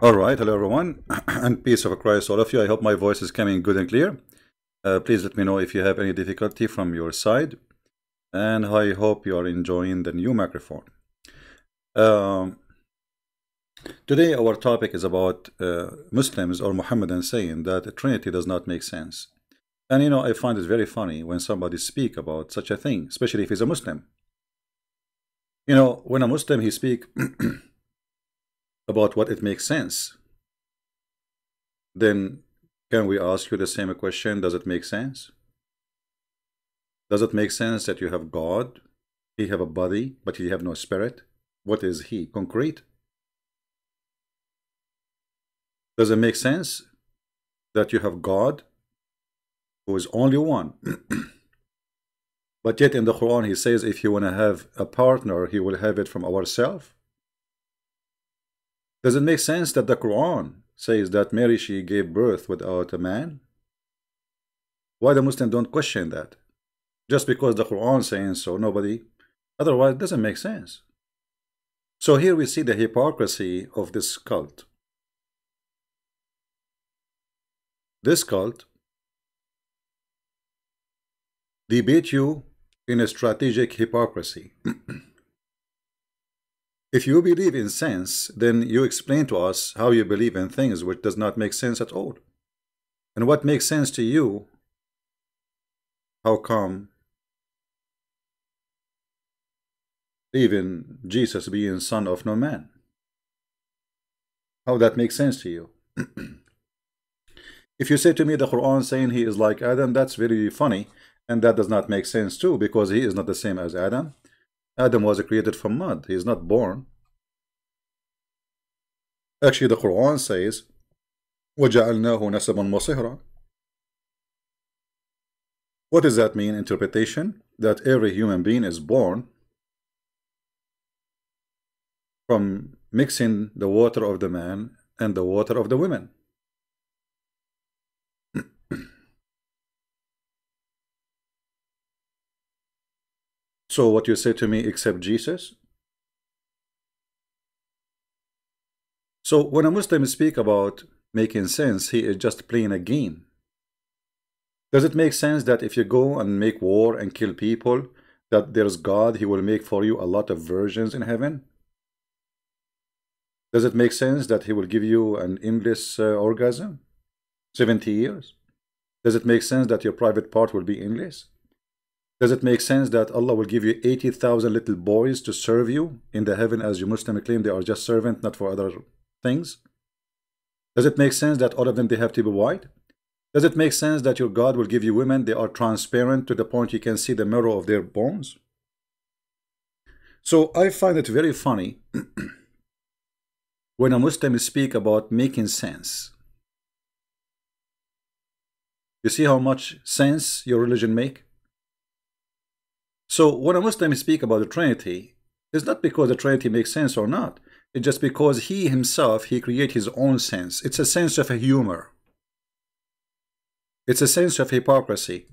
All right, hello everyone, and peace of Christ, all of you. I hope my voice is coming good and clear. Please let me know if you have any difficulty from your side, and I hope you are enjoying the new microphone. Um, Today, our topic is about Muslims or Mohammedans saying that the Trinity does not make sense. And I find it very funny when somebody speak about such a thing, especially if he's a Muslim. When a Muslim he speak about what it makes sense, then can we ask you the same question? Does it make sense? Does it make sense that you have God, he have a body, but he have no spirit? What is he? Concrete? Does it make sense that you have God, who is only one, but yet in the Quran he says if you want to have a partner, he will have it from ourselves? Does it make sense that the Quran says that Mary, she gave birth without a man? Why the Muslims don't question that? Just because the Quran saying so, nobody, otherwise it doesn't make sense. So here we see the hypocrisy of this cult. This cult debate you in a strategic hypocrisy. If you believe in sense, then you explain to us how you believe in things which does not make sense at all. And what makes sense to you, how come even Jesus being son of no man? How that makes sense to you? If you say to me the Quran saying he is like Adam, that's very funny, and that does not make sense too, because he is not the same as Adam. Adam was created from mud. He is not born. Actually, the Quran says, وَجَعَلْنَاهُ نَسَبًا وَصِهْرًا. What does that mean? Interpretation? That every human being is born from mixing the water of the man and the water of the women. So what you say to me, except Jesus? So when a Muslim speak about making sense, he is just playing a game. Does it make sense that if you go and make war and kill people, that there's God, he will make for you a lot of virgins in heaven? Does it make sense that he will give you an endless orgasm? 70 years? Does it make sense that your private part will be endless? Does it make sense that Allah will give you 80,000 little boys to serve you in the heaven, as you Muslim claim they are just servant, not for other things? Does it make sense that all of them they have to be white? Does it make sense that your God will give you women, they are transparent to the point you can see the marrow of their bones? So I find it very funny when a Muslim speak about making sense. You see how much sense your religion make? So when a Muslim speak about the Trinity, it's not because the Trinity makes sense or not. It's just because he himself, he create his own sense. It's a sense of a humor. It's a sense of hypocrisy.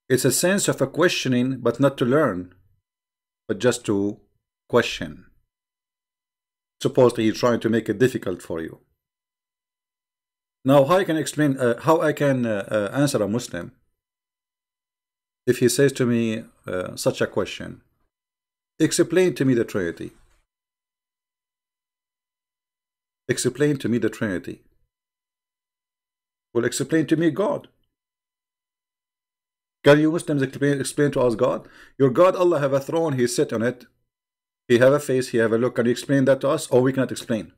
It's a sense of a questioning, but not to learn, but just to question. Supposedly he's trying to make it difficult for you. Now, how I can explain, how I can answer a Muslim if he says to me such a question: explain to me the Trinity. Explain to me the Trinity. Well, explain to me God. Can you Muslims explain to us God? Your God, Allah, have a throne, he sit on it. He have a face, he have a look. Can you explain that to us? Or we cannot explain.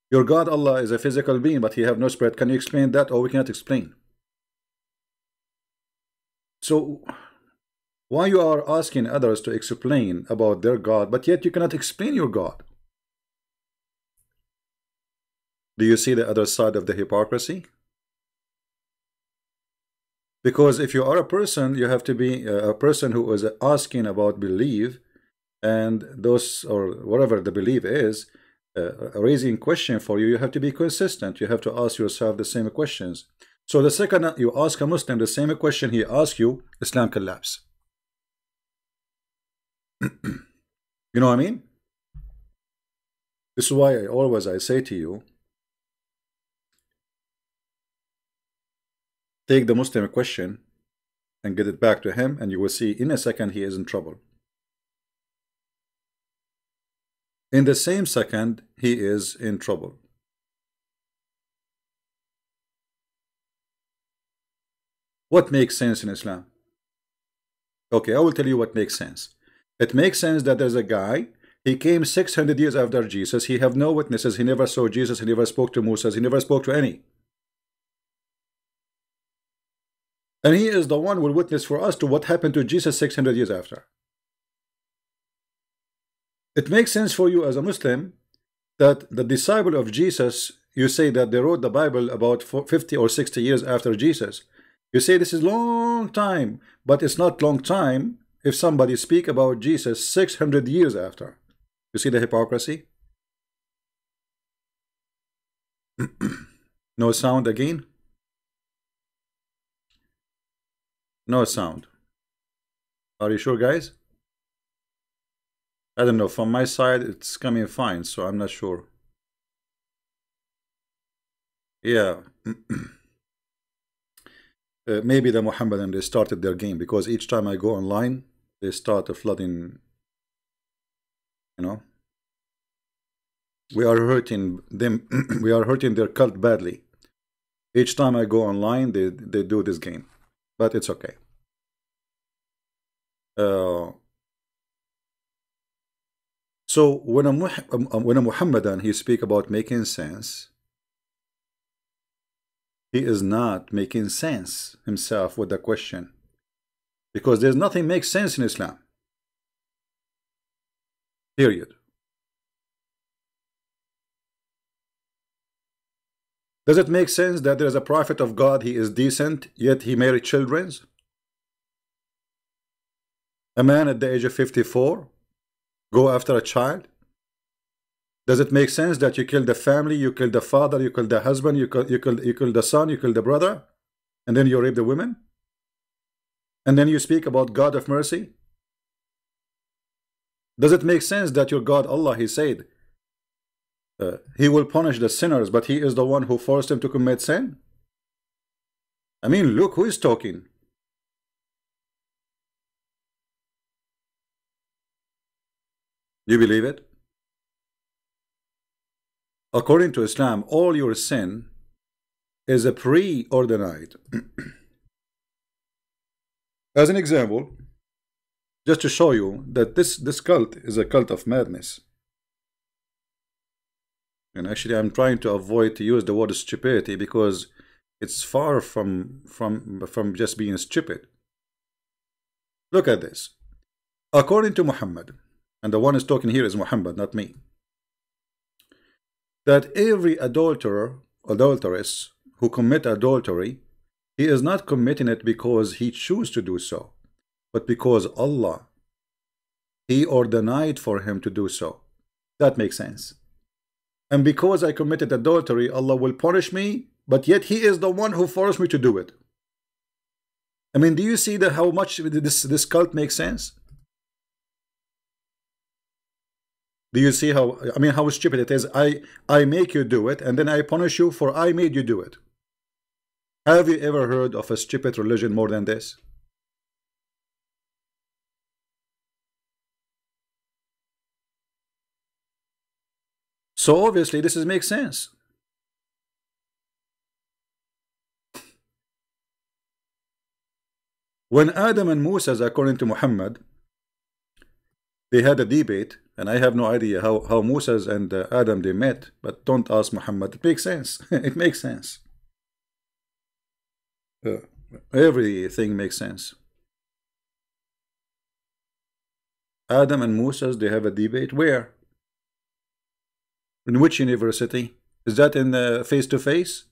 Your God, Allah, is a physical being, but he have no spirit. Can you explain that? Or we cannot explain. So why you are asking others to explain about their God, but yet you cannot explain your God? Do you see the other side of the hypocrisy? Because if you are a person, you have to be a person who is asking about belief, and those, or whatever the belief is, raising question for you, you have to be consistent. You have to ask yourself the same questions. So the second you ask a Muslim the same question he asks you, Islam collapse. You know what I mean? This is why I say to you, take the Muslim question and get it back to him, and you will see in a second he is in trouble. In the same second, he is in trouble. What makes sense in Islam? Okay, I will tell you what makes sense. It makes sense that there's a guy, he came 600 years after Jesus, he have no witnesses, he never saw Jesus, he never spoke to Moses, he never spoke to any. And he is the one who will witness for us to what happened to Jesus 600 years after. It makes sense for you as a Muslim that the disciple of Jesus, you say that they wrote the Bible about 50 or 60 years after Jesus. You say this is long time, but it's not long time if somebody speak about Jesus 600 years after. You see the hypocrisy? No sound again? No sound. Are you sure, guys? I don't know. From my side, it's coming fine, so I'm not sure. Yeah. Maybe the Mohammedans, they started their game, because each time I go online, they start flooding. You know, we are hurting them. We are hurting their cult badly. Each time I go online, they do this game, but it's okay. So when a Mohammedan, he speak about making sense, he is not making sense himself with the question, because there's nothing makes sense in Islam. Period. Does it make sense that there is a prophet of God, he is decent, yet he married children? A man at the age of 54 go after a child? Does it make sense that you kill the family, you kill the father, you kill the husband, you kill the son, you kill the brother, and then you rape the women? And then you speak about God of mercy? Does it make sense that your God Allah, he said, he will punish the sinners, but he is the one who forced them to commit sin? I mean, look who is talking. Do you believe it? According to Islam, all your sin is a preordained. As an example, just to show you that this cult is a cult of madness. And actually, I'm trying to avoid to use the word stupidity, because it's far from just being stupid. Look at this. According to Muhammad, and the one who's talking here is Muhammad, not me, that every adulteress who commit adultery, he is not committing it because he chooses to do so, but because Allah, he ordained for him to do so. That makes sense. And because I committed adultery, Allah will punish me, but yet he is the one who forced me to do it. I mean, do you see how much this cult makes sense? Do you see how, I mean, how stupid it is? I make you do it, and then I punish you for I made you do it. Have you ever heard of a stupid religion more than this? So obviously this makes sense. When Adam and Moses, according to Muhammad, they had a debate, and I have no idea how Moses and Adam they met, but don't ask Muhammad. It makes sense. It makes sense. Everything makes sense. Adam and Moses, they have a debate. Where? In which university? Is that in face to face?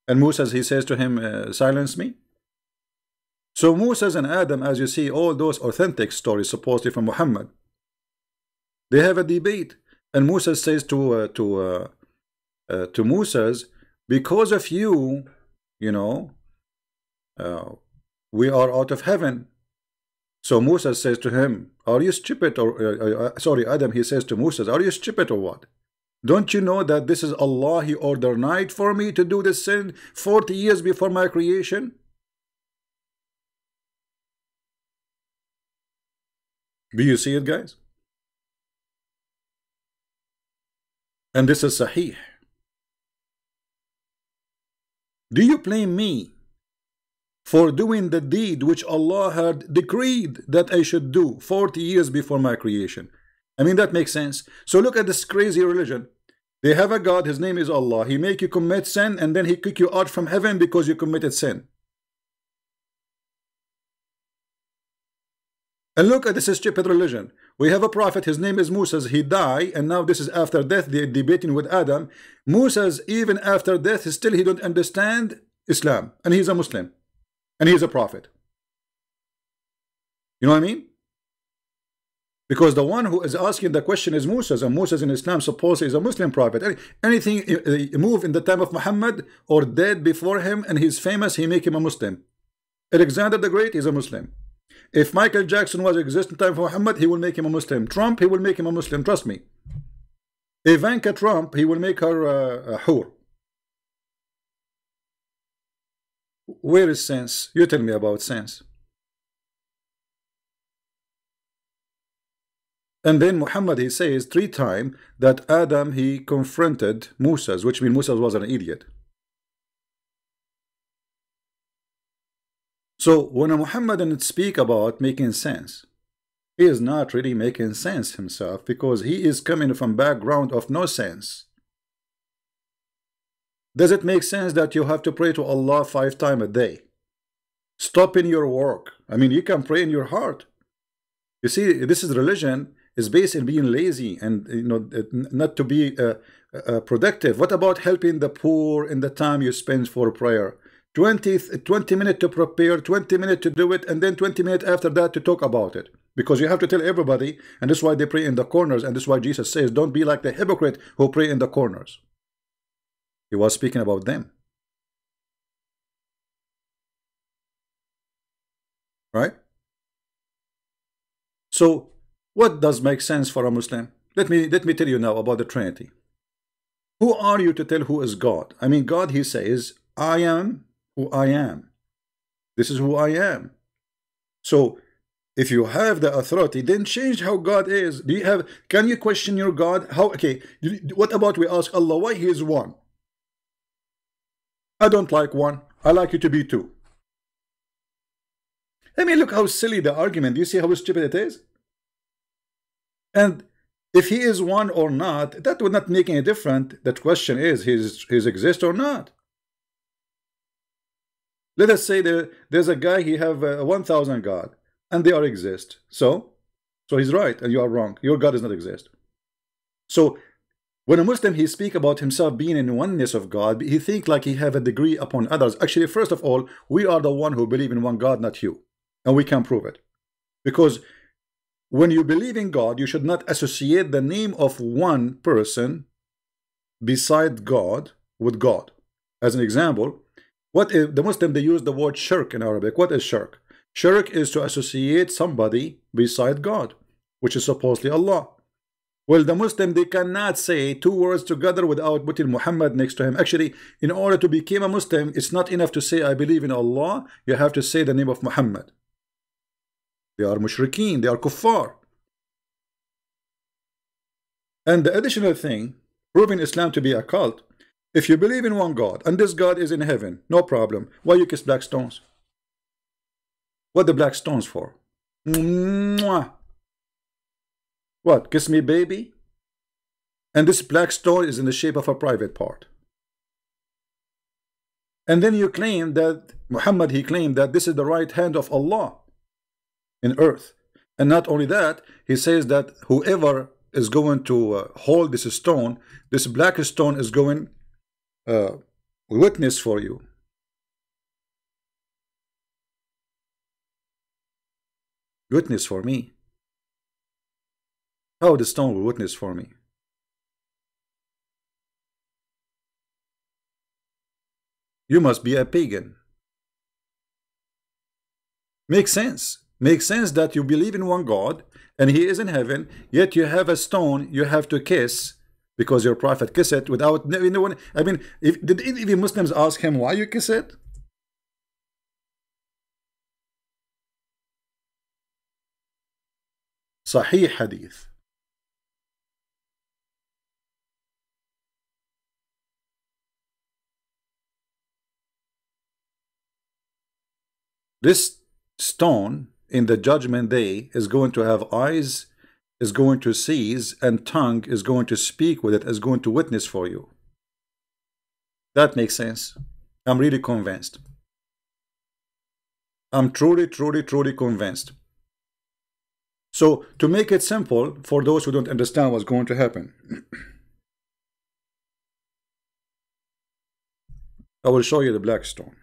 And Moses, he says to him, silence me. So Moses and Adam, as you see, all those authentic stories supposedly from Muhammad, they have a debate, and Moses says to Moses, because of you, you know, we are out of heaven. So Musa says to him, are you stupid? Or sorry, Adam, he says to Musa, are you stupid or what? Don't you know that this is Allah? He ordered night for me to do this sin 40 years before my creation. Do you see it, guys? And this is Sahih. Do you blame me for doing the deed which Allah had decreed that I should do 40 years before my creation? I mean, that makes sense. So look at this crazy religion. They have a God, his name is Allah. He make you commit sin and then he kick you out from heaven because you committed sin. And look at this stupid religion. We have a prophet, his name is Musa. He died, and now this is after death. They're debating with Adam. Musa's even after death, still he don't understand Islam, and he's a Muslim, and he's a prophet. You know what I mean? Because the one who is asking the question is Musa, and Musa in Islam supposedly is a Muslim prophet. Anything move in the time of Muhammad or dead before him, and he's famous, he make him a Muslim. Alexander the Great is a Muslim. If Michael Jackson was existing time for Muhammad, he will make him a Muslim. Trump, he will make him a Muslim, trust me. Ivanka Trump, he will make her a whore. Where is sense? You tell me about sense. And then Muhammad, he says 3 times that Adam, he confronted Musa, which means Musa was an idiot. So when a Mohammedan speak about making sense, he is not really making sense himself, because he is coming from background of no sense. Does it make sense that you have to pray to Allah 5 times a day? Stop in your work. I mean, you can pray in your heart. You see, this is religion is based in being lazy and not to be productive. What about helping the poor in the time you spend for prayer? 20 minutes to prepare, 20 minutes to do it, and then 20 minutes after that to talk about it. Because you have to tell everybody, and this is why they pray in the corners, and this is why Jesus says, don't be like the hypocrite who pray in the corners. He was speaking about them. Right? So, what does make sense for a Muslim? Let me tell you now about the Trinity. Who are you to tell who is God? I mean, God, he says, I am who I am. This is who I am. So if you have the authority, then change how God is. Do you have, can you question your God? How, okay, what about we ask Allah why he is one? I don't like one. I like you to be 2. I mean, look how silly the argument. Do you see how stupid it is? And if he is one or not, that would not make any difference. The question is, he's exist or not? Let us say there's a guy, he have 1,000 God, and they are exist. So he's right, and you are wrong. Your God does not exist. So when a Muslim, he speak about himself being in oneness of God, he think like he have a degree upon others. Actually, first of all, we are the one who believe in one God, not you. And we can prove it. Because when you believe in God, you should not associate the name of one person beside God with God. As an example, what if the Muslim, they use the word shirk in Arabic? What is shirk? Shirk is to associate somebody beside God, which is supposedly Allah. Well, the Muslim, they cannot say 2 words together without putting Muhammad next to him. Actually, in order to become a Muslim, it's not enough to say I believe in Allah. You have to say the name of Muhammad. They are mushrikeen, they are kuffar. And the additional thing, proving Islam to be a cult, if you believe in one God, and this God is in heaven, no problem. Why you kiss black stones? What the black stones for? Mwah. What, kiss me baby? And this black stone is in the shape of a private part. And then you claim that, Muhammad, he claimed that this is the right hand of Allah in earth. And not only that, he says that whoever is going to hold this stone, this black stone is going witness for you. Witness for me. How the stone will witness for me? You must be a pagan. Makes sense. Makes sense that you believe in one God and he is in heaven, yet you have a stone you have to kiss because your prophet kiss it without no one. I mean, did even Muslims ask him why you kiss it? Sahih hadith. This stone in the judgment day is going to have eyes, is going to seize, and tongue is going to speak with it, is going to witness for you. That makes sense. I'm really convinced. I'm truly convinced. So to make it simple for those who don't understand what's going to happen, I will show you the black stone.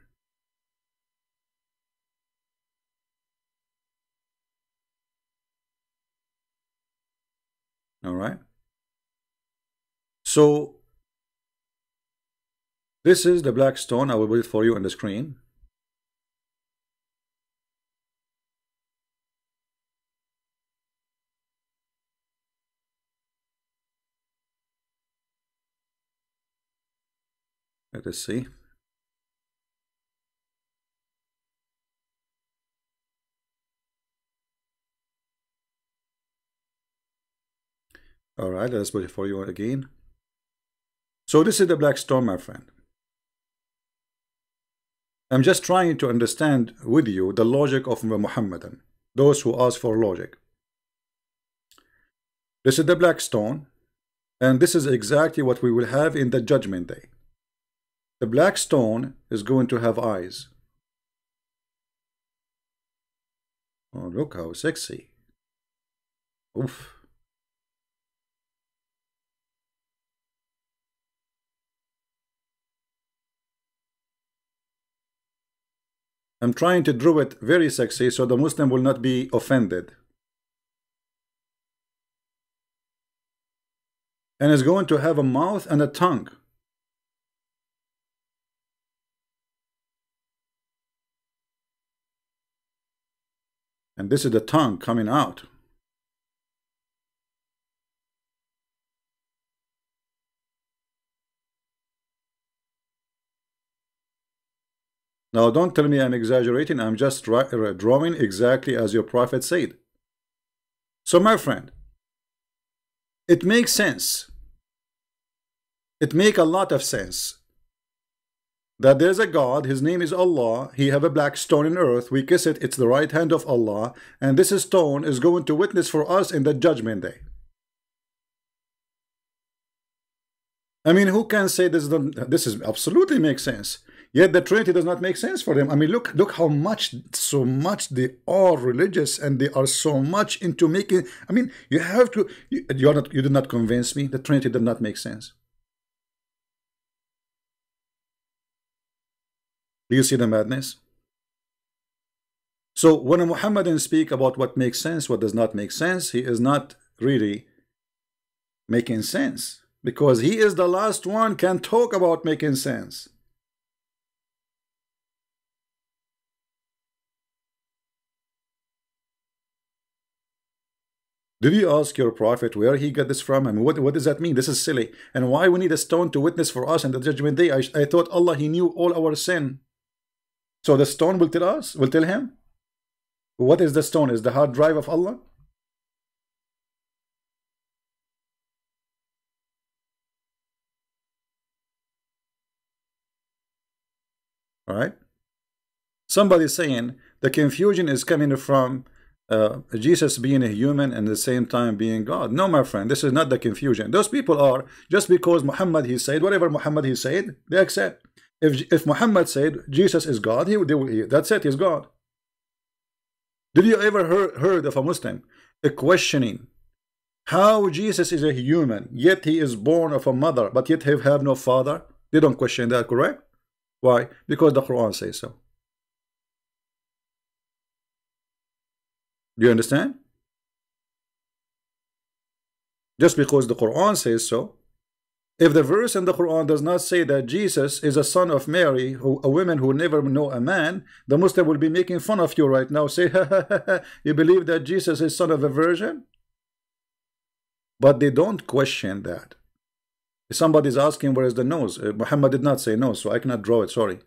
All right. So this is the black stone. I will put it for you on the screen. Let us see. All right, let's put it for you again. So this is the black stone, my friend. I'm just trying to understand with you the logic of the Mohammedan, those who ask for logic. This is the black stone, and this is exactly what we will have in the judgment day. The black stone is going to have eyes. Oh, look how sexy. Oof. I'm trying to draw it very sexy so the Muslim will not be offended. And it's going to have a mouth and a tongue. And this is the tongue coming out. Now, don't tell me I'm exaggerating. I'm just drawing exactly as your prophet said. So, my friend, it makes sense. It makes a lot of sense that there's a God. His name is Allah. He have a black stone in earth. We kiss it. It's the right hand of Allah. And this stone is going to witness for us in the judgment day. I mean, who can say this? This is absolutely makes sense. Yet the Trinity does not make sense for them. I mean, look how much, so much they are religious, and they are so much into making. I mean, you have to. You did not convince me. The Trinity did not make sense. Do you see the madness? So when a Mohammedan speak about what makes sense, what does not make sense, he is not really making sense, because he is the last one can talk about making sense. Did you ask your prophet where he got this from? I mean, what does that mean? This is silly. And why we need a stone to witness for us in the judgment day? I thought Allah, he knew all our sin. So the stone will tell us, will tell him? What is the stone? Is the hard drive of Allah? All right. Somebody saying the confusion is coming from Jesus being a human and at the same time being God. No, my friend, this is not the confusion. Those people are, just because Muhammad he said, whatever Muhammad he said, they accept. If Muhammad said Jesus is God, that's it, he's God. Did you ever heard of a Muslim questioning how Jesus is a human, yet he is born of a mother, but yet he have no father? They don't question that, correct? Why? Because the Quran says so. Do you understand? Just because the Quran says so, If the verse in the Quran does not say that Jesus is a son of Mary, a woman who never know a man, the Muslim will be making fun of you right now. Say, you believe that Jesus is son of a virgin? But they don't question that. If somebody's asking where is the nose, Muhammad did not say nose, so I cannot draw it, sorry.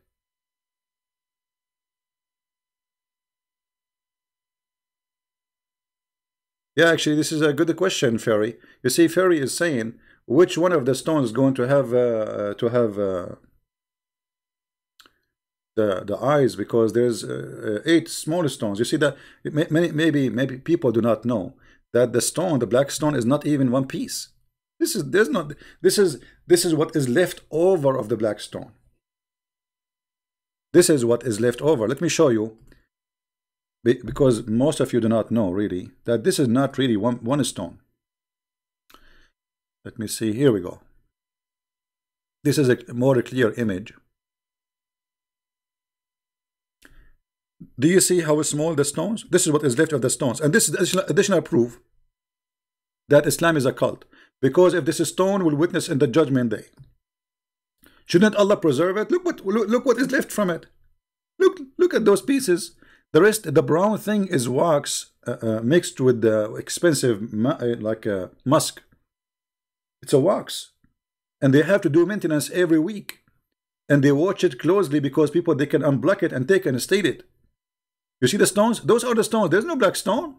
Yeah, actually, this is a good question, Ferry. You see, Ferry is saying which one of the stones is going to have the eyes, because there's 8 small stones. You see that maybe people do not know that the stone, the black stone, is not even one piece. This is what is left over of the black stone. This is what is left over. Let me show you, because most of you do not know really that this is not really one stone. Let me see. Here we go. This is a more clear image. Do you see how small the stones? This is what is left of the stones, and this is additional proof that Islam is a cult. Because if this stone will witness in the judgment day, shouldn't Allah preserve it? Look what is left from it. Look at those pieces. The rest, the brown thing, is wax mixed with the expensive musk. It's a wax, and they have to do maintenance every week, and they watch it closely because people, they can unblock it and take and state it. You see the stones? Those are the stones. There's no black stone.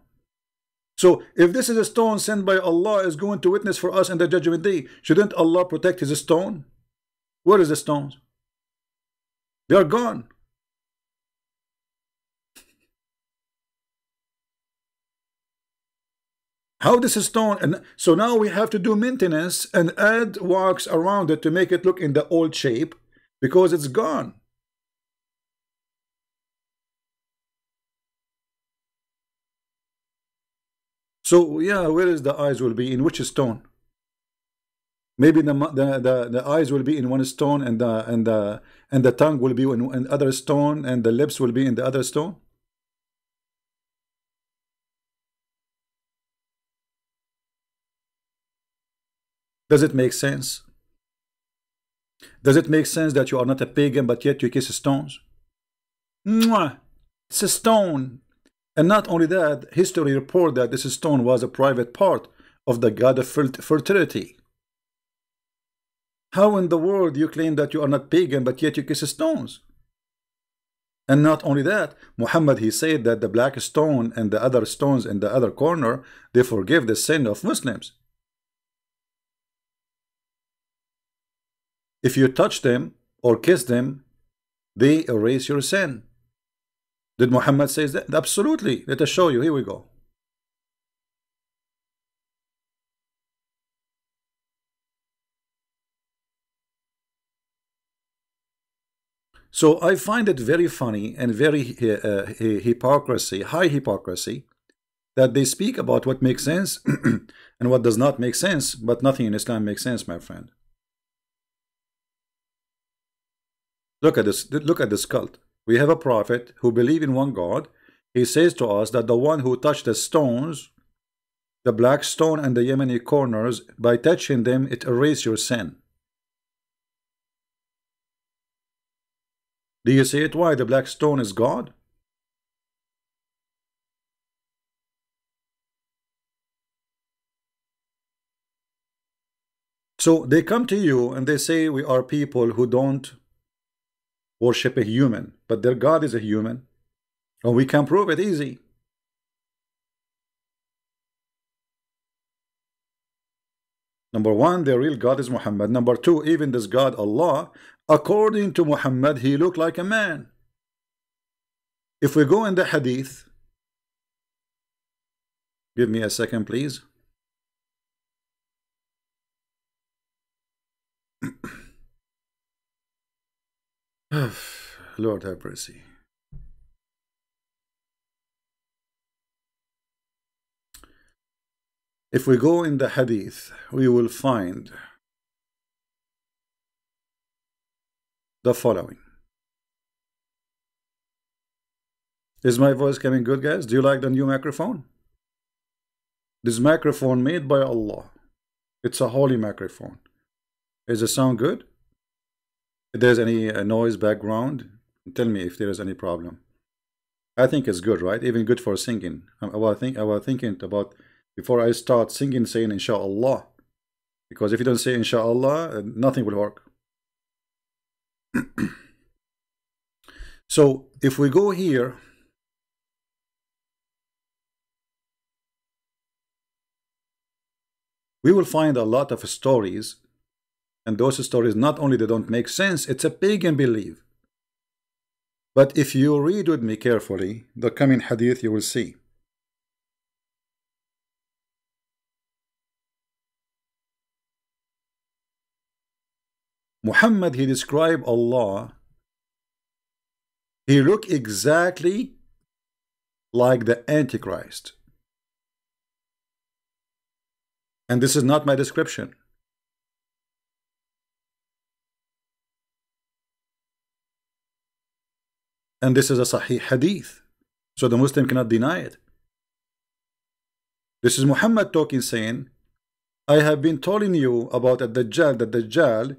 So if this is a stone sent by Allah, is going to witness for us in the judgment day, shouldn't Allah protect his stone? Where is the stones? They are gone. How this is stone? And so now we have to do maintenance and add wax around it to make it look in the old shape, because it's gone. So yeah, where is the eyes will be? In which stone? Maybe the eyes will be in one stone, and the tongue will be in other stone, and the lips will be in the other stone. Does it make sense? Does it make sense that you are not a pagan, but yet you kiss stones? Mwah! It's a stone. And not only that, history report that this stone was a private part of the god of fertility. How in the world you claim that you are not pagan, but yet you kiss stones? And not only that, Muhammad, he said that the black stone and the other stones in the other corner, they forgive the sin of Muslims. If you touch them or kiss them, they erase your sin. Did Muhammad say that? Absolutely. Let us show you. Here we go. So I find it very funny and very high hypocrisy, that they speak about what makes sense and what does not make sense, but nothing in Islam makes sense, my friend. Look at this. Look at this cult. We have a prophet who believes in one God. He says to us that the one who touched the stones, the black stone and the Yemeni corners, by touching them, it erases your sin. Do you see it? Why? The black stone is God. So they come to you and they say we are people who don't worship a human, but their God is a human, and we can prove it easy. Number one, their real God is Muhammad. Number two, even this God Allah, according to Muhammad, he looked like a man. If we go in the hadith, give me a second please. Lord have mercy. If we go in the hadith, we will find the following. Is my voice coming good, guys? Do you like the new microphone? This microphone made by Allah. It's a holy microphone. Is the sound good? If there's any noise background, tell me if there is any problem. I think it's good, right? Even good for singing. I was thinking about, before I start singing, saying inshallah, because if you don't say inshallah, nothing will work. So if we go here, we will find a lot of stories, and those stories, not only they don't make sense, it's a pagan belief. But if you read with me carefully the coming hadith, you will see. Muhammad, he described Allah, he looked exactly like the Antichrist. And this is not my description. And this is a Sahih hadith, so the Muslim cannot deny it. This is Muhammad talking, saying, I have been telling you about a Dajjal, that Dajjal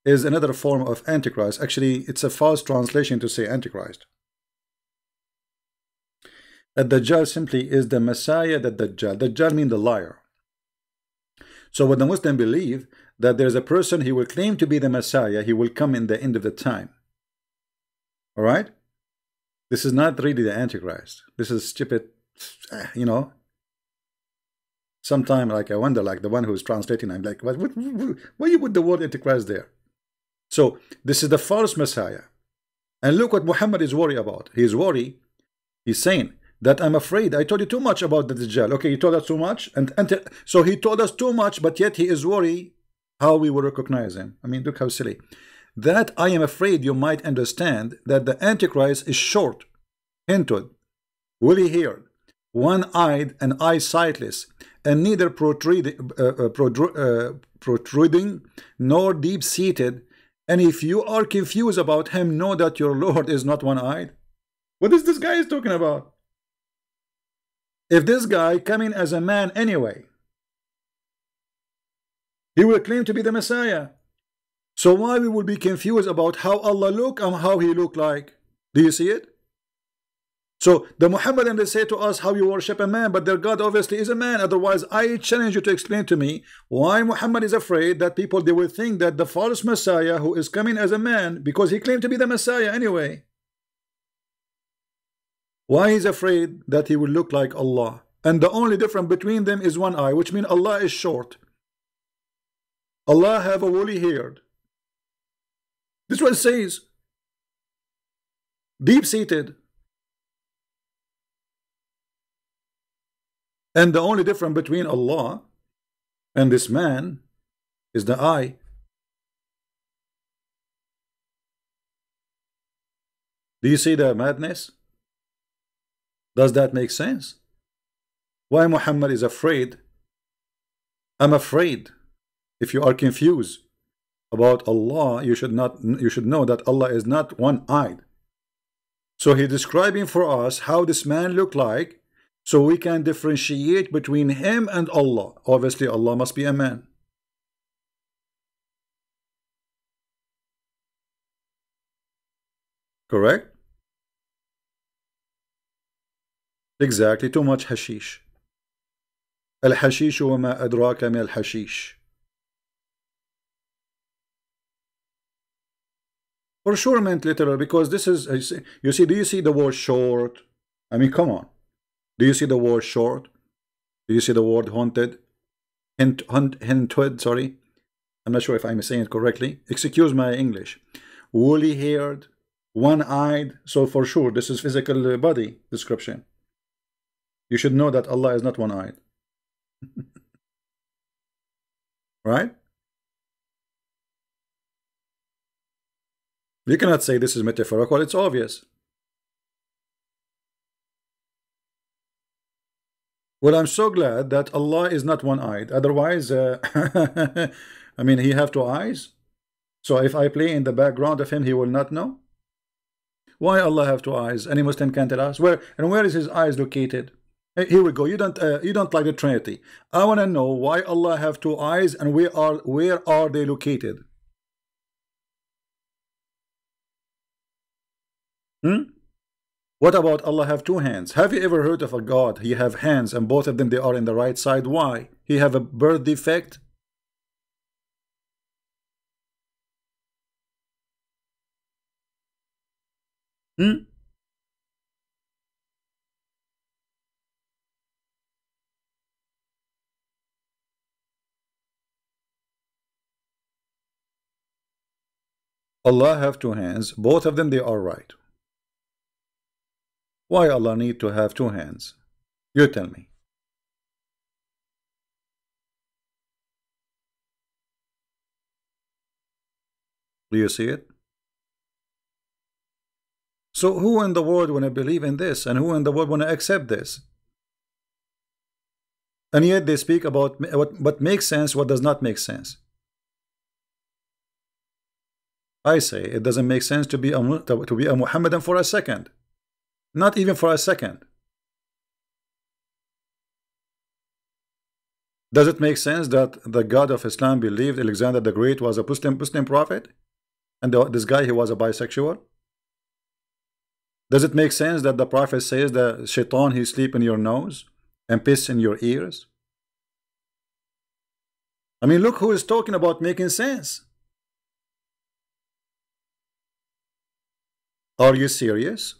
is another form of Antichrist. Actually, it's a false translation to say Antichrist. A Dajjal simply is the Messiah, that Dajjal means the liar. So when the Muslim believe that there's a person, he will claim to be the Messiah, he will come in the end of the time. All right? This is not really the Antichrist. This is stupid, you know. Sometimes, like, I wonder, like the one who's translating, I'm like, why you put the word Antichrist there? So this is the false Messiah. And look what Muhammad is worried about. He's worried. He's saying that I'm afraid. I told you too much about the Dajjal. Okay, you told us too much. And so he told us too much, but yet he is worried how we will recognize him. I mean, look how silly. That I am afraid you might understand that the Antichrist is short, hinted, woolly-haired, one-eyed, and eye-sightless, and neither protruding nor deep-seated. And if you are confused about him, know that your Lord is not one-eyed. What is this guy is talking about? If this guy coming as a man anyway, he will claim to be the Messiah. So why we will be confused about how Allah look and how he look like? Do you see it? So the Mohammedans, they say to us how you worship a man, but their God obviously is a man. Otherwise, I challenge you to explain to me why Muhammad is afraid that people, they will think that the false Messiah who is coming as a man, because he claimed to be the Messiah anyway. Why he's afraid that he will look like Allah? And the only difference between them is one eye, which means Allah is short. Allah have a woolly hair. This is what it says. Deep-seated. And the only difference between Allah and this man is the eye. Do you see the madness? Does that make sense? Why Muhammad is afraid? I'm afraid. If you are confused about Allah, you should know that Allah is not one-eyed. So he's describing for us how this man looked like, so we can differentiate between him and Allah. Obviously, Allah must be a man. Correct? Exactly. Too much hashish. Al-hashish wa ma adraka min al-hashish. For sure meant literal, because this is, you see, do you see the word short? I mean, come on. Do you see the word short? Do you see the word haunted? Hinted, sorry. I'm not sure if I'm saying it correctly. Excuse my English. Woolly-haired, one-eyed. So for sure, this is physical body description. You should know that Allah is not one-eyed. Right? You cannot say this is metaphorical. It's obvious. Well, I'm so glad that Allah is not one-eyed. Otherwise, I mean, he have two eyes. So if I play in the background of him, he will not know. Why Allah have two eyes? Any Muslim can tell us where is his eyes located? Here we go. You don't like the Trinity. I want to know why Allah have two eyes and where are they located? Hmm? What about Allah have two hands? Have you ever heard of a God? He have hands and both of them they are in the right side. Why? He have a birth defect? Hmm? Allah have two hands, both of them they are right. Why Allah need to have two hands? You tell me. Do you see it? So who in the world want to believe in this, and who in the world want to accept this? And yet they speak about what makes sense, what does not make sense. I say it doesn't make sense to be a Muhammadan for a second. Not even for a second. Does it make sense that the God of Islam believed Alexander the Great was a Muslim prophet? And this guy, he was a bisexual? Does it make sense that the prophet says that shaitan, he sleep in your nose and piss in your ears? I mean, look who is talking about making sense. Are you serious?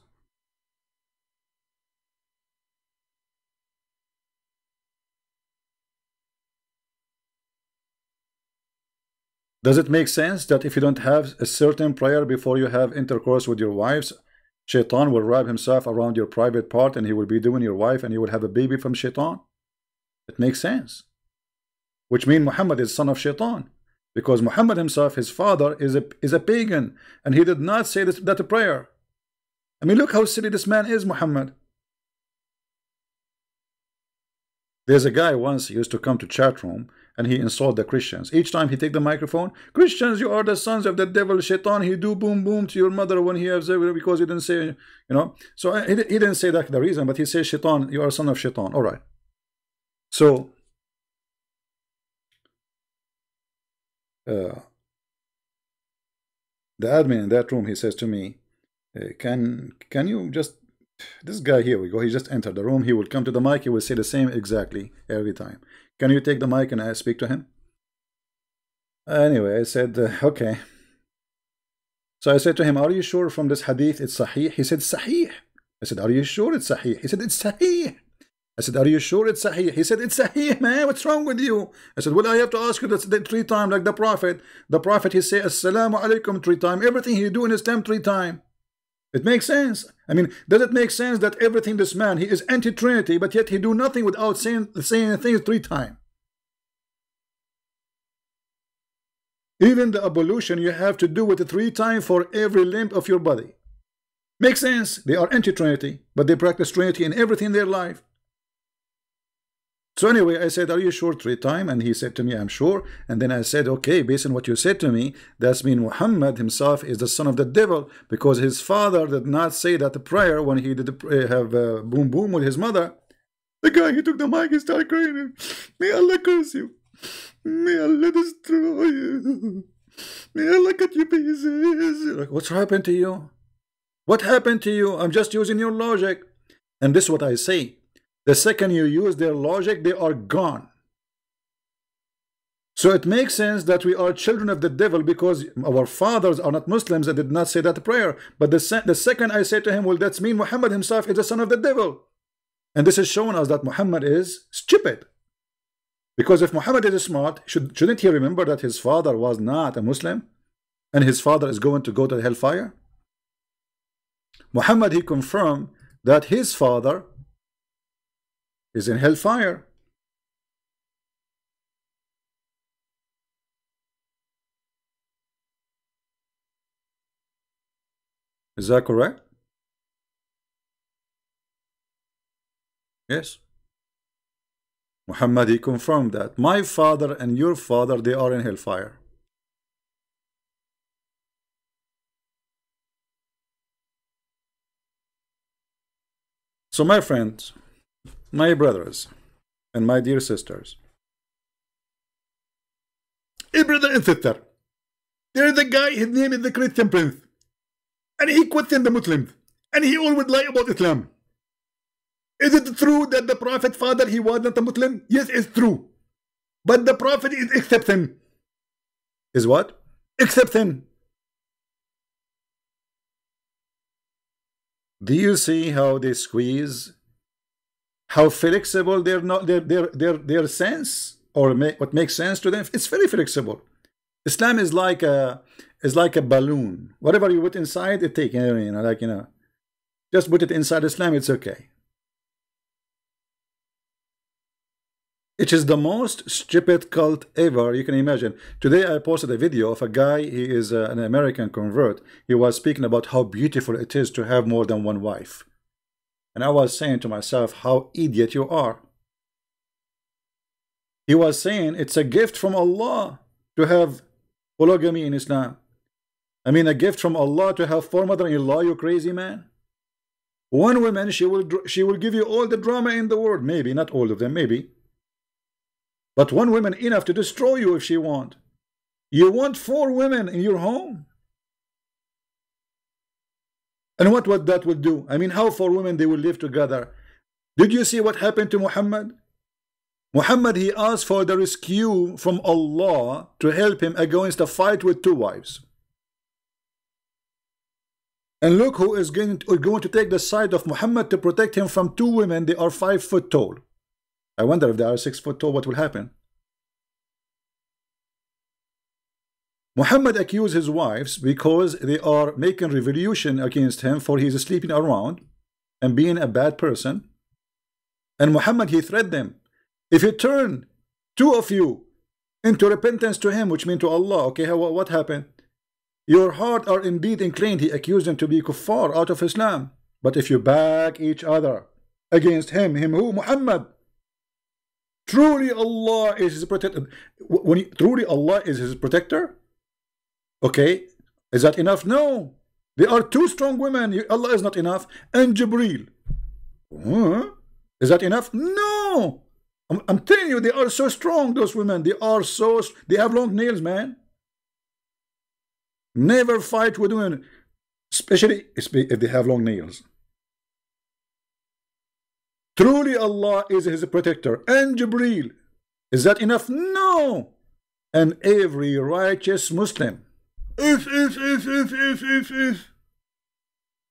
Does it make sense that if you don't have a certain prayer before you have intercourse with your wives, Shaitan will wrap himself around your private part and he will be doing your wife and you will have a baby from Shaitan? It makes sense. Which means Muhammad is son of Shaitan. Because Muhammad himself, his father, is a pagan. And he did not say that prayer. I mean, look how silly this man is, Muhammad. There's a guy once, he used to come to chat room and he insulted the Christians. Each time he take the microphone, Christians, you are the sons of the devil, Shaitan. He do boom boom to your mother when he has, because he didn't say, you know. So he didn't say that the reason, but he says, Shaitan, you are a son of Shaitan. All right. So the admin in that room, he says to me, can you just, this guy, here we go, he just entered the room, he will come to the mic, he will say the same exactly every time. Can you take the mic and I speak to him? Anyway, I said, okay. So I said to him, are you sure from this hadith it's sahih? He said, sahih. I said, are you sure it's sahih? He said, it's sahih. I said, are you sure it's sahih? He said, it's sahih, man. What's wrong with you? I said, well, I have to ask you that 3 times like the Prophet. The Prophet, he say, assalamu alaikum 3 times. Everything he do in Islam 3 times. It makes sense. I mean, does it make sense that everything this man, he is anti-Trinity, but yet he do nothing without saying things 3 times? Even the ablution, you have to do it 3 times for every limb of your body. Makes sense. They are anti-Trinity, but they practice Trinity in everything in their life. So anyway, I said, are you sure 3 times? And he said to me, I'm sure. And then I said, okay, based on what you said to me, that's mean Muhammad himself is the son of the devil, because his father did not say that prayer when he did have boom boom with his mother. The guy, he took the mic and started crying. May Allah curse you. May Allah destroy you. May Allah cut you pieces. Like, what's happened to you? What happened to you? I'm just using your logic. And this is what I say. The second you use their logic, they are gone. So it makes sense that we are children of the devil because our fathers are not Muslims and did not say that prayer. But the second I say to him, well, that's mean Muhammad himself is the son of the devil. And this is showing us that Muhammad is stupid. Because if Muhammad is smart, shouldn't he remember that his father was not a Muslim? And his father is going to go to the hellfire? Muhammad, he confirmed that his father is in hellfire. Is that correct? Yes. Muhammad, he confirmed that my father and your father, they are in hellfire. So my friends, my brothers, and my dear sisters, hey brother and sister, there's a guy, his name is the Christian Prince, and he questioned the Muslims. and he always lie about Islam. Is it true that the Prophet father, he was not a Muslim? Yes, it's true. But the Prophet is exception. Is what? Exception. Do you see how they squeeze? How flexible their sense, or what makes sense to them? It's very flexible. Islam is like a balloon. Whatever you put inside, it takes, just put it inside Islam, it's okay. It is the most stupid cult ever you can imagine. Today I posted a video of a guy. He is an American convert. He was speaking about how beautiful it is to have more than one wife. And I was saying to myself, how idiot you are. He was saying it's a gift from Allah to have polygamy in Islam. I mean, a gift from Allah to have 4 mother-in-law, you crazy man. One woman, she will give you all the drama in the world. Maybe, not all of them, maybe. But one woman enough to destroy you if she want. You want 4 women in your home? And what that would do? I mean, how 4 women they will live together? Did you see what happened to Muhammad? Muhammad, he asked for the rescue from Allah to help him against a fight with 2 wives. And look who is going to take the side of Muhammad to protect him from 2 women. They are 5 foot tall. I wonder if they are 6 foot tall, what will happen? Muhammad accused his wives because they are making revolution against him, for he is sleeping around and being a bad person. And Muhammad, he threatened them. If you turn 2 of you into repentance to him, which means to Allah, okay, what happened? Your heart are indeed inclined. He accused them to be kuffar, out of Islam. But if you back each other against him who? Muhammad. Truly Allah is his protector. Truly Allah is his protector. Okay, is that enough? No. There are 2 strong women. Allah is not enough. And Jibreel. Is that enough? No. I'm telling you, they are so strong, those women. They have long nails, man. Never fight with women, especially if they have long nails. Truly Allah is his protector. And Jibreel. Is that enough? No. And every righteous Muslim. If.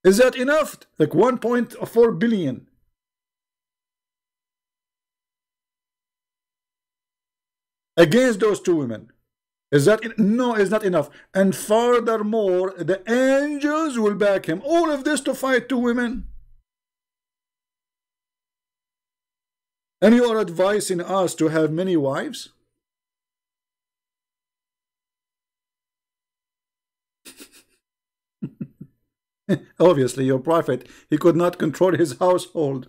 Is that enough? Like 1.4 billion. Against those 2 women. Is that no, it's not enough. And furthermore, the angels will back him. All of this to fight 2 women. And you are advising us to have many wives? Obviously, your prophet, he could not control his household.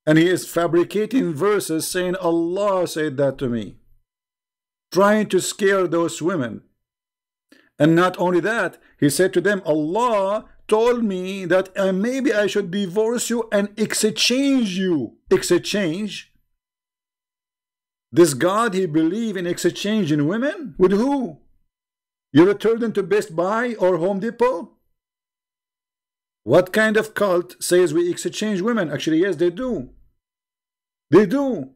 And he is fabricating verses saying, Allah said that to me. Trying to scare those women. And not only that, he said to them, Allah told me that maybe I should divorce you and exchange you. Exchange? This God, he believe in exchanging women? With who? You return them to Best Buy or Home Depot? What kind of cult says we exchange women? Actually, yes, they do. They do.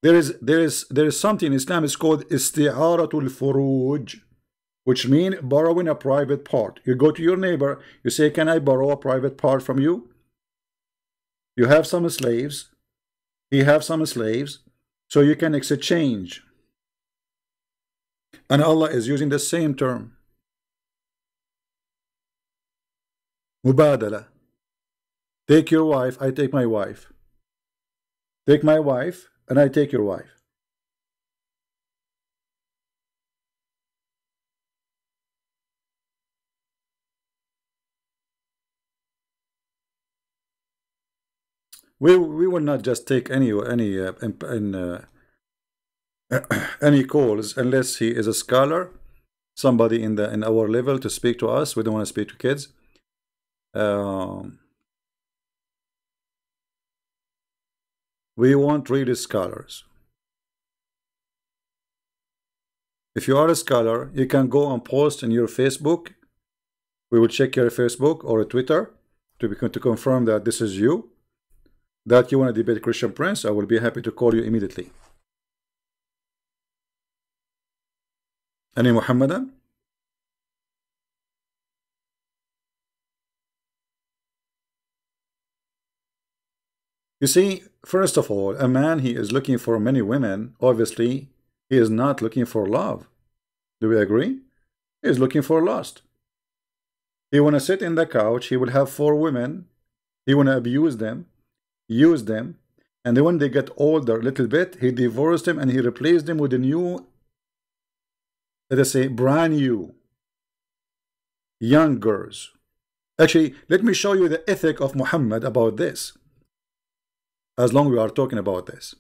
There is something in Islam is called isti'aratul furuj, which means borrowing a private part. You go to your neighbor, you say, can I borrow a private part from you? You have some slaves, he have some slaves, so you can exchange. And Allah is using the same term. Mubadala. Take your wife, I take my wife. Take my wife, and I take your wife. We will not just take any calls unless he is a scholar, somebody in our level to speak to us. We don't want to speak to kids. We want really scholars. If you are a scholar, you can go and post in your Facebook We will check your Facebook or Twitter to confirm that this is you, that you want to debate Christian Prince. I will be happy to call you immediately. Any Mohammedan? You see, first of all, a man, he is looking for many women. Obviously, he is not looking for love. Do we agree? He is looking for lust. He want to sit in the couch. He will have 4 women. He want to abuse them, use them, and then when they get older a little bit, he divorced them and he replaced them with a new, let us say, brand new, young girls. Actually, let me show you the ethic of Muhammad about this, as long as we are talking about this.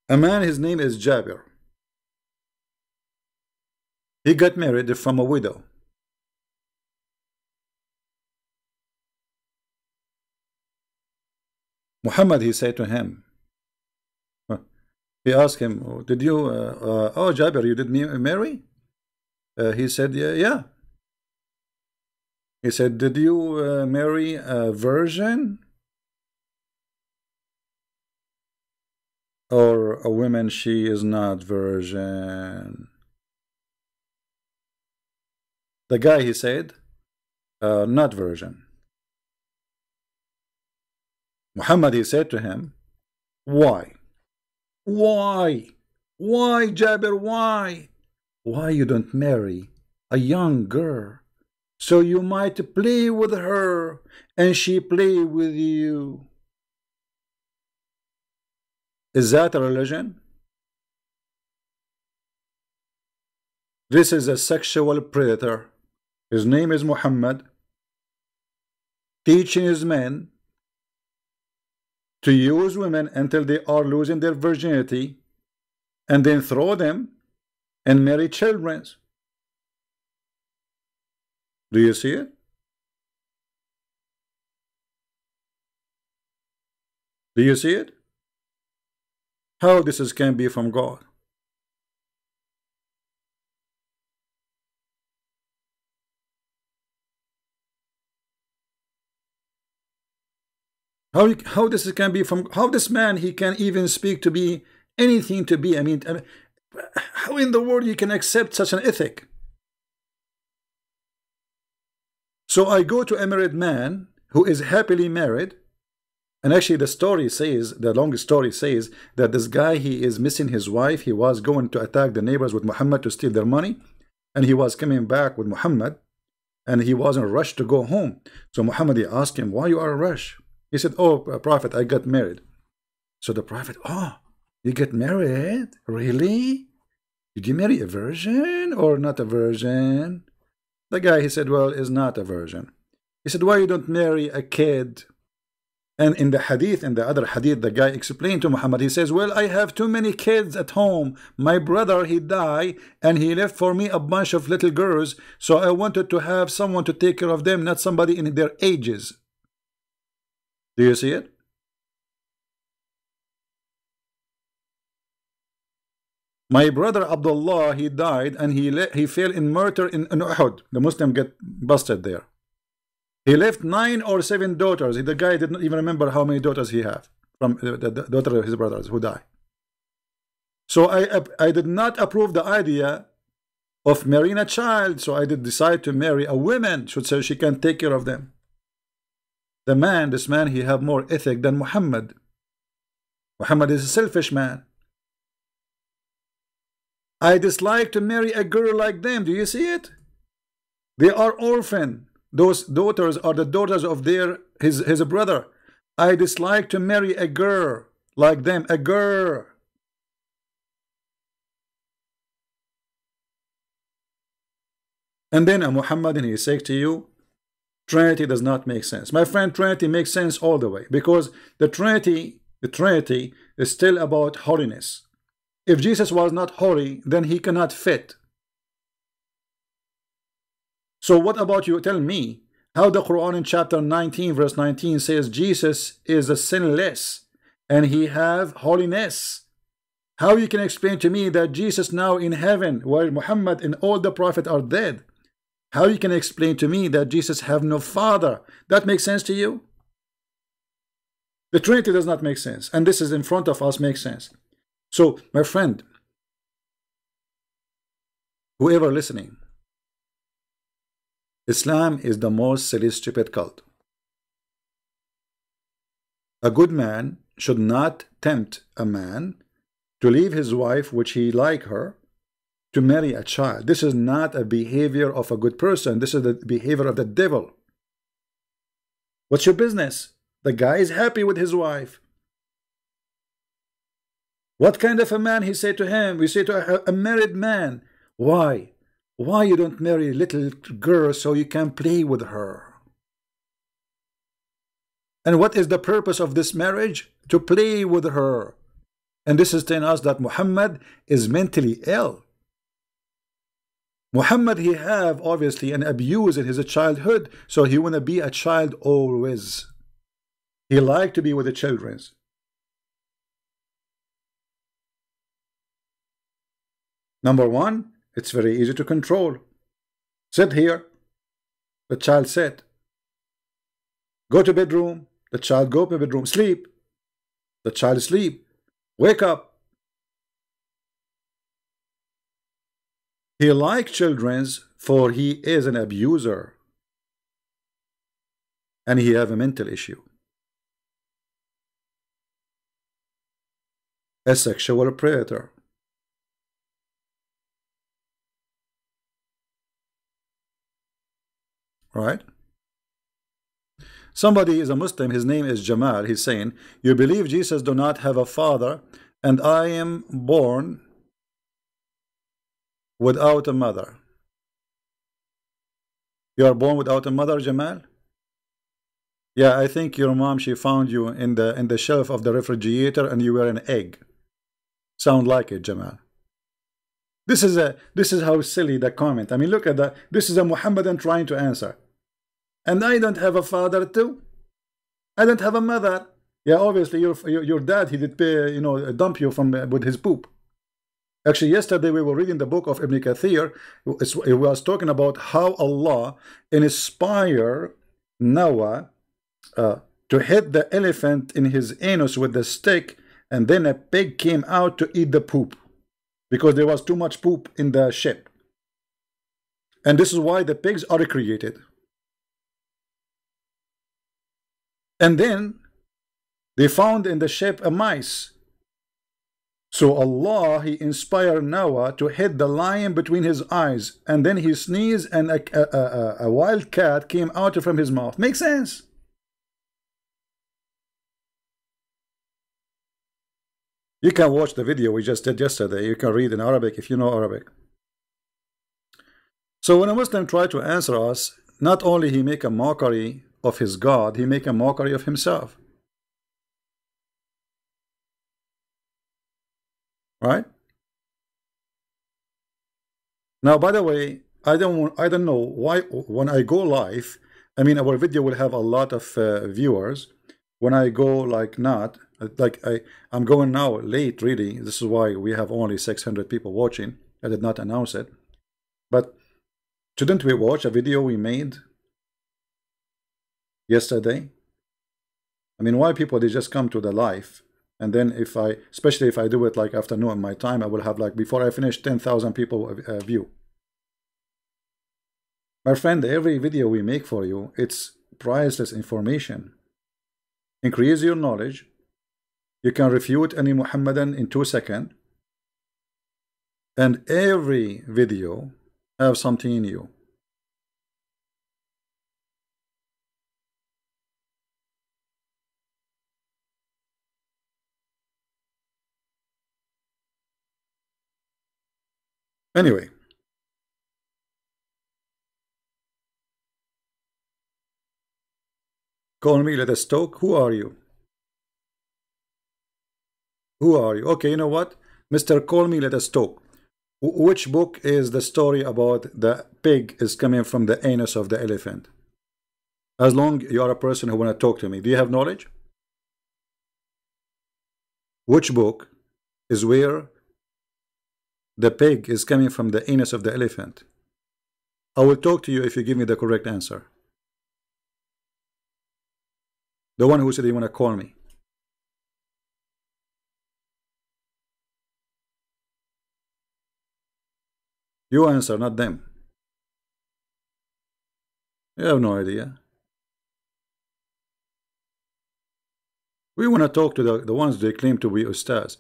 A man, his name is Jabir. He got married from a widow. Muhammad, he said to him, he asked him, did you, oh Jabir, you did marry? He said, yeah. He said, did you marry a virgin? Or a woman, she is not virgin? The guy, he said, not virgin. Muhammad, he said to him, why? Why? Why, Jabir, why? Why you don't marry a young girl so you might play with her and she play with you? Is that a religion? This is a sexual predator. His name is Muhammad, teaching his men to use women until they are losing their virginity and then throw them and marry children. Do you see it? Do you see it? How this can be from God? How this can be from, how this man, he can even speak to be anything to be, I mean, how in the world you can accept such an ethic? So I go to a married man who is happily married, and actually the story says, the long story says, that this guy, he is missing his wife. He was going to attack the neighbors with Muhammad to steal their money, and he was coming back with Muhammad, and he was in a rush to go home. So Muhammad, he asked him, why you are in a rush? He said, oh, Prophet, I got married. So the Prophet, oh, you get married? Really? Did you marry a virgin or not a virgin? The guy, he said, well, is not a virgin. He said, why you don't marry a kid? And in the hadith, in the other hadith, the guy explained to Muhammad, he says, well, I have too many kids at home. My brother, he died, and he left for me a bunch of little girls, so I wanted to have someone to take care of them, not somebody in their ages. Do you see it? My brother Abdullah, he died, and he fell in murder in Uhud. The Muslim get busted there. He left 9 or 7 daughters. The guy did not even remember how many daughters he had from the daughter of his brothers who died. So I did not approve the idea of marrying a child. So I did decide to marry a woman, so she can take care of them. The man, this man, he have more ethic than Muhammad. Muhammad is a selfish man. I dislike to marry a girl like them. Do you see it? They are orphan. Those daughters are the daughters of his brother. I dislike to marry a girl like them. A girl. And then a Muhammadan, he says to you, Trinity does not make sense. My friend, Trinity makes sense all the way, because the Trinity is still about holiness. If Jesus was not holy, then he cannot fit. So what about you? Tell me how the Quran in chapter 19 verse 19 says Jesus is a sinless and he have holiness. How you can explain to me that Jesus now in heaven, while Muhammad and all the prophets are dead? How you can explain to me that Jesus have no father? That makes sense to you? The Trinity does not make sense, and this is in front of us makes sense. So, my friend, whoever listening, Islam is the most silly, stupid cult. A good man should not tempt a man to leave his wife, which he like her, to marry a child. This is not a behavior of a good person. This is the behavior of the devil. What's your business? The guy is happy with his wife. What kind of a man? He said to him, we say to a married man, why? Why you don't marry a little girl so you can play with her? And what is the purpose of this marriage? To play with her. And this is telling us that Muhammad is mentally ill. Muhammad, he have obviously an abuse in his childhood, so he want to be a child always. He like to be with the children. Number one, it's very easy to control. Sit here. The child sit. Go to bedroom. The child go to bedroom. Sleep. The child sleep. Wake up. He like children's for he is an abuser. And he have a mental issue. A sexual predator. Right? Somebody is a Muslim, his name is Jamal. He's saying, you believe Jesus do not have a father, and I am born without a mother. You are born without a mother, Jamal? Yeah, I think your mom, she found you in the shelf of the refrigerator and you were an egg. Sound like it, Jamal. This is how silly the comment. I mean, look at that. This is a Mohammedan trying to answer. And I don't have a father too. I don't have a mother. Yeah, obviously your dad, he did pay, dump you from with his poop. Actually, yesterday we were reading the book of Ibn Kathir. It was talking about how Allah inspired Noah to hit the elephant in his anus with the stick, and then a pig came out to eat the poop because there was too much poop in the ship. And this is why the pigs are created. And then they found in the ship a mice. So Allah, he inspired Noah to hit the lion between his eyes, and then he sneezed and a wild cat came out from his mouth. Makes sense? You can watch the video we just did yesterday. You can read in Arabic if you know Arabic. So when a Muslim try to answer us, not only he make a mockery of his God, he make a mockery of himself. Right? Now, by the way, I don't know why when I go live, I mean our video will have a lot of viewers. When I go I'm going now late really. This is why we have only 600 people watching. I did not announce it. But shouldn't we watch a video we made yesterday? I mean, why people, they just come to the live, and then especially if I do it like afternoon my time, I will have like before I finish 10,000 people view. My friend, every video we make for you, it's priceless information. Increase your knowledge. You can refute any Muhammadan in 2 seconds, and every video have something in you. Anyway, call me, let us talk. Who are you? Who are you? Okay, you know what? Mr. Call Me, let us talk. Which book is the story about the pig is coming from the anus of the elephant? As long you are a person who want to talk to me. Do you have knowledge? Which book is where the pig is coming from the anus of the elephant. I will talk to you if you give me the correct answer. The one who said you want to call me. You answer, not them. You have no idea. We want to talk to the ones they claim to be ustaz.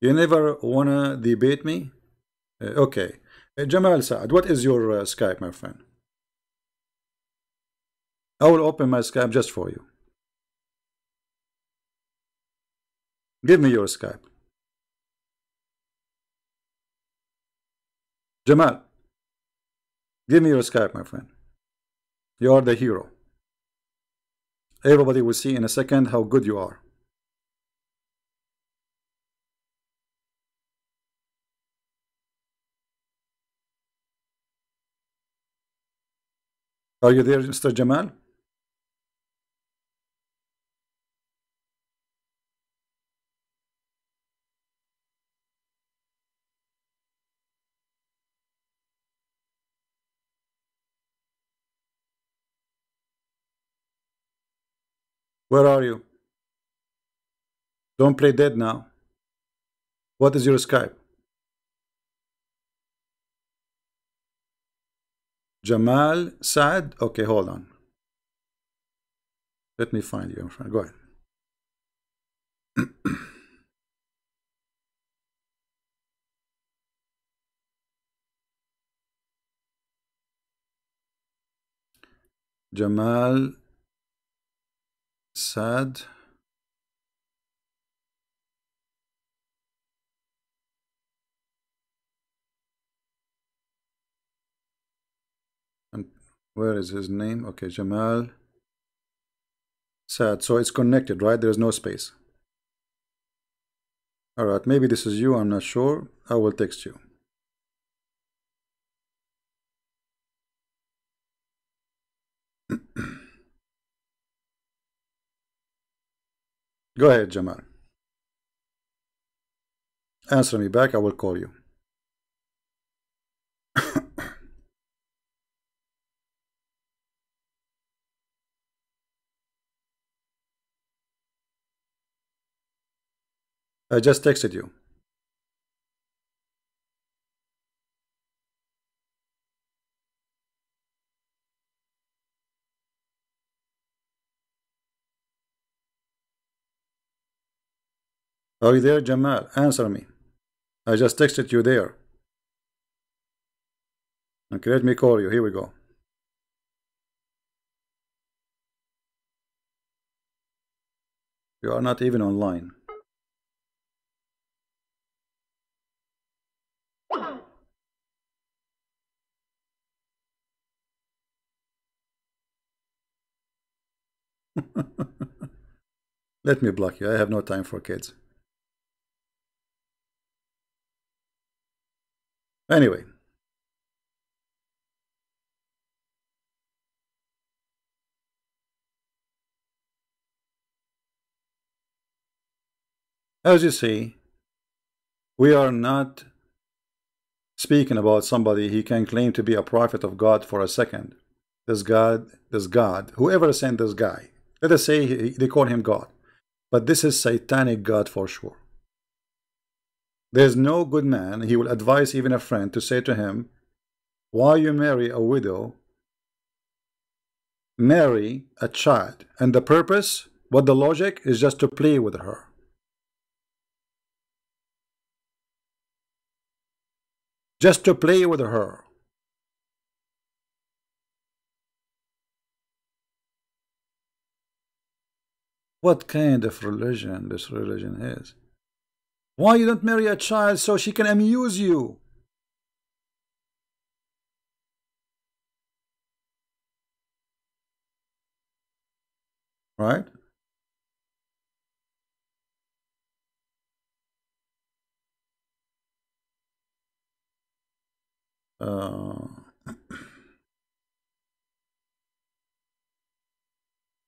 You never want to debate me? Okay. Jamal Saad, what is your Skype, my friend? I will open my Skype just for you. Give me your Skype. Jamal, give me your Skype, my friend. You are the hero. Everybody will see in a second how good you are. Are you there, Mr. Jamal? Where are you? Don't play dead now. What is your Skype? Jamal Saad? Okay, hold on. Let me find you, my friend. Go ahead. Jamal Saad. And where is his name? Okay, Jamal Saad. So it's connected, right? There's no space. All right, maybe this is you. I'm not sure. I will text you. Go ahead, Jamal. Answer me back. I will call you. I just texted you. Are you there, Jamal? Answer me. I just texted you there. Okay, let me call you. Here we go. You are not even online. Let me block you. I have no time for kids. Anyway. As you see, we are not speaking about somebody he can claim to be a prophet of God for a second. This God, whoever sent this guy, let us say they call him God, but this is satanic God for sure. There's no good man, he will advise even a friend to say to him, why you marry a widow, marry a child, and the purpose, what the logic is just to play with her. Just to play with her. What kind of religion this religion is? Why you don't marry a child so she can amuse you? Right?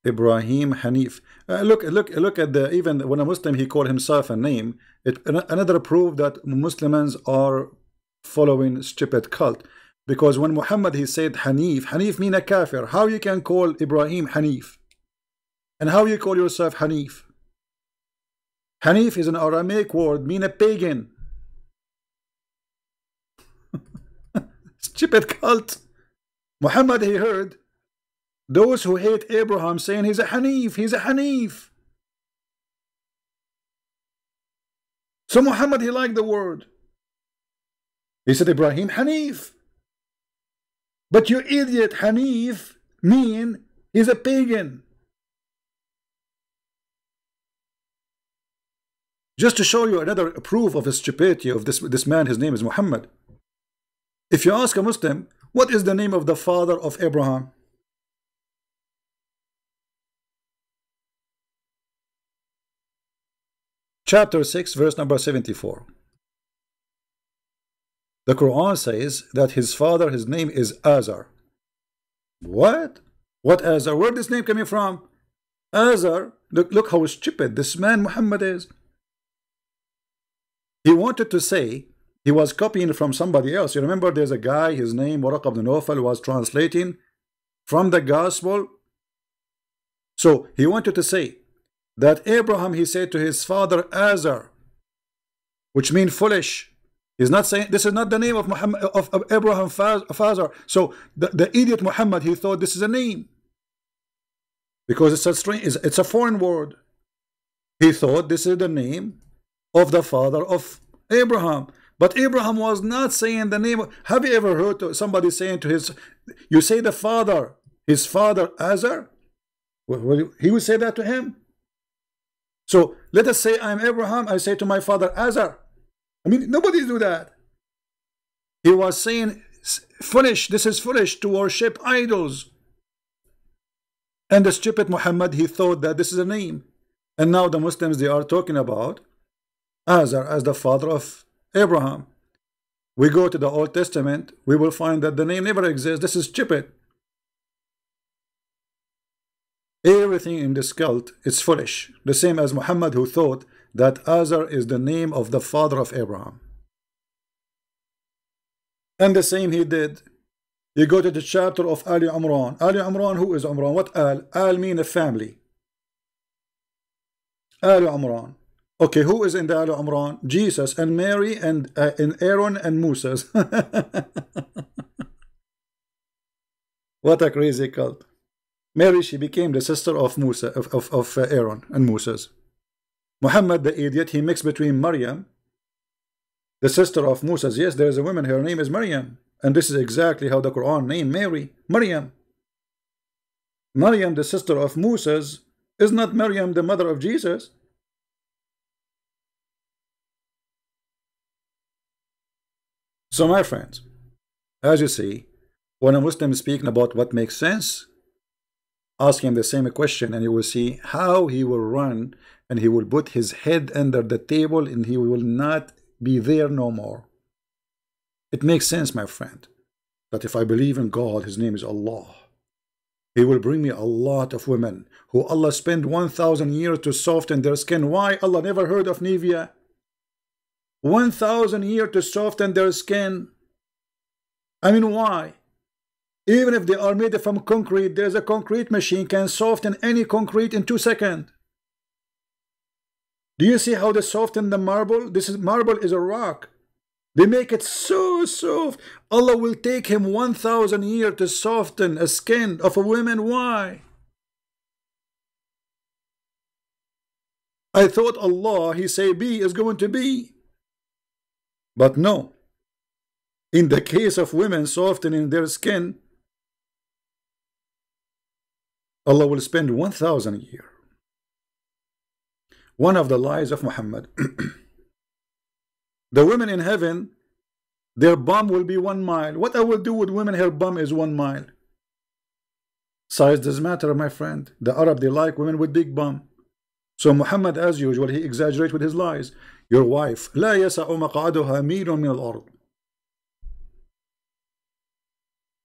Ibrahim Hanif. Look at the, even when a Muslim he called himself a name. Another proof that Muslims are following stupid cult. Because when Muhammad he said Hanif, Hanif mean a kafir. How you can call Ibrahim Hanif? And how you call yourself Hanif? Hanif is an Aramaic word, mean a pagan. Stupid cult. Muhammad he heard those who hate Abraham saying he's a Hanif, he's a Hanif. So Muhammad he liked the word. He said Ibrahim Hanif. But you idiot, Hanif mean he's a pagan. Just to show you another proof of the stupidity of this man, his name is Muhammad. If you ask a Muslim, what is the name of the father of Abraham? Chapter 6, verse number 74. The Quran says that his father, his name is Azar. What? What Azar? Where this name coming from? Azar. Look how stupid this man Muhammad is. He wanted to say he was copying from somebody else. You remember there's a guy, his name Waraq ibn Nawfal, was translating from the gospel. So he wanted to say that Abraham, he said to his father Azar, which means foolish. He's not saying, this is not the name of Muhammad, of Abraham father. So the idiot Muhammad, he thought this is a name because it's a strange, it's a foreign word. He thought this is the name of the father of Abraham. But Abraham was not saying the name. Have you ever heard somebody saying to his, you say the father, his father Azar? He would say that to him. So let us say I'm Abraham, I say to my father Azar. I mean, nobody do that. He was saying foolish, this is foolish to worship idols. And the stupid Muhammad, he thought that this is a name. And now the Muslims, they are talking about Azar as the father of Abraham. We go to the Old Testament, we will find that the name never exists. This is stupid. Everything in this cult is foolish. The same as Muhammad, who thought that Azar is the name of the father of Abraham. And the same he did. You go to the chapter of Ali Imran. Ali Imran, who is Imran? What Al? Al mean a family. Ali Imran. Okay, who is in the Ali Imran? Jesus and Mary and Aaron and Moses. What a crazy cult. Mary, she became the sister of Musa, of Aaron and Moses. Muhammad, the idiot, he mixed between Maryam, the sister of Moses. Yes, there is a woman, her name is Maryam. And this is exactly how the Quran named Mary, Maryam. Maryam, the sister of Moses, is not Maryam, the mother of Jesus. So my friends, as you see, when a Muslim is speaking about what makes sense, ask him the same question and you will see how he will run and he will put his head under the table and he will not be there no more. It makes sense, my friend, that if I believe in God, his name is Allah, he will bring me a lot of women who Allah spent 1,000 years to soften their skin. Why? Allah never heard of Nivea. 1,000 years to soften their skin. I mean, why? Even if they are made from concrete, there's a concrete machine can soften any concrete in 2 seconds. Do you see how they soften the marble? Marble is a rock. They make it so soft. Allah will take him 1,000 years to soften a skin of a woman. Why? I thought Allah, he say be is going to be. But no. In the case of women softening their skin, Allah will spend 1,000 years. One of the lies of Muhammad. The women in heaven, their bum will be 1 mile. What I will do with women, her bum is 1 mile. Size doesn't matter, my friend. The Arab, they like women with big bum. So Muhammad, as usual, he exaggerates with his lies. Your wife, لا يسع مقعدها ميل من الأرض.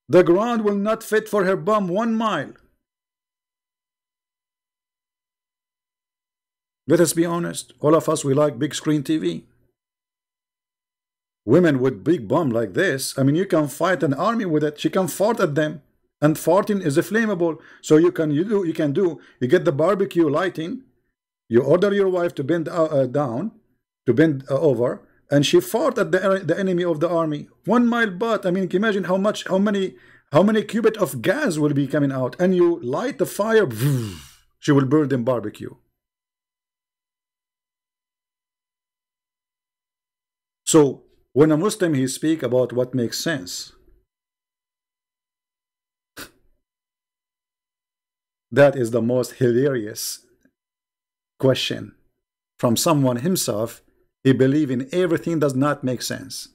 The ground will not fit for her bum 1 mile. Let us be honest. All of us, we like big screen TV. Women with big bum like this, I mean, you can fight an army with it. She can fart at them, and farting is flammable. So you get the barbecue lighting. You order your wife to bend down, to bend over, and she fart at the enemy of the army. 1 mile butt. I mean, can you imagine how many cubits of gas will be coming out, and you light the fire, she will burn them barbecue. So when a Muslim, he speak about what makes sense, that is the most hilarious question from someone himself. He believe in everything does not make sense.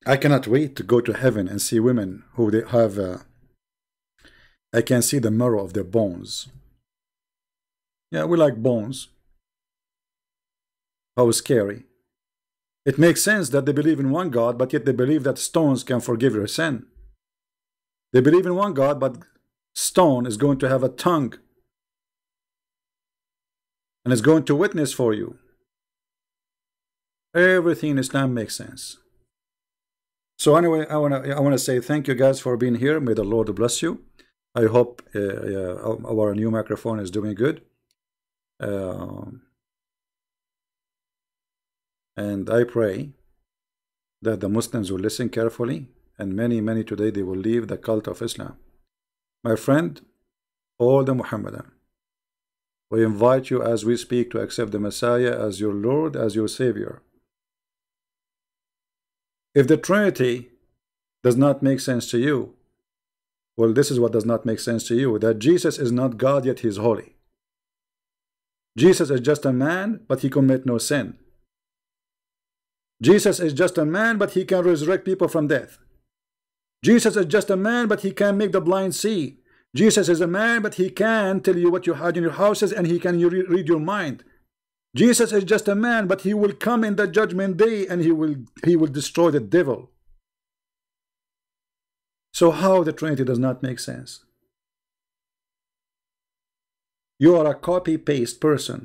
I cannot wait to go to heaven and see women who they have I can see the marrow of their bones. Yeah, we like bones. How scary. It makes sense that they believe in one God, but yet they believe that stones can forgive your sin. They believe in one God, but stone is going to have a tongue and is going to witness for you. Everything in Islam makes sense. So anyway, I wanna say thank you guys for being here. May the Lord bless you. I hope our new microphone is doing good. And I pray that the Muslims will listen carefully, and many today they will leave the cult of Islam. My friend, all the Mohammedan, we invite you as we speak to accept the Messiah as your Lord, as your Savior. If the Trinity does not make sense to you, well, this is what does not make sense to you, that Jesus is not God, yet he is holy. Jesus is just a man, but he commit no sin. Jesus is just a man, but he can resurrect people from death. Jesus is just a man, but he can make the blind see. Jesus is a man, but he can tell you what you had in your houses, and he can read your mind. Jesus is just a man, but he will come in the judgment day, and he will destroy the devil. So how the Trinity does not make sense? You are a copy-paste person.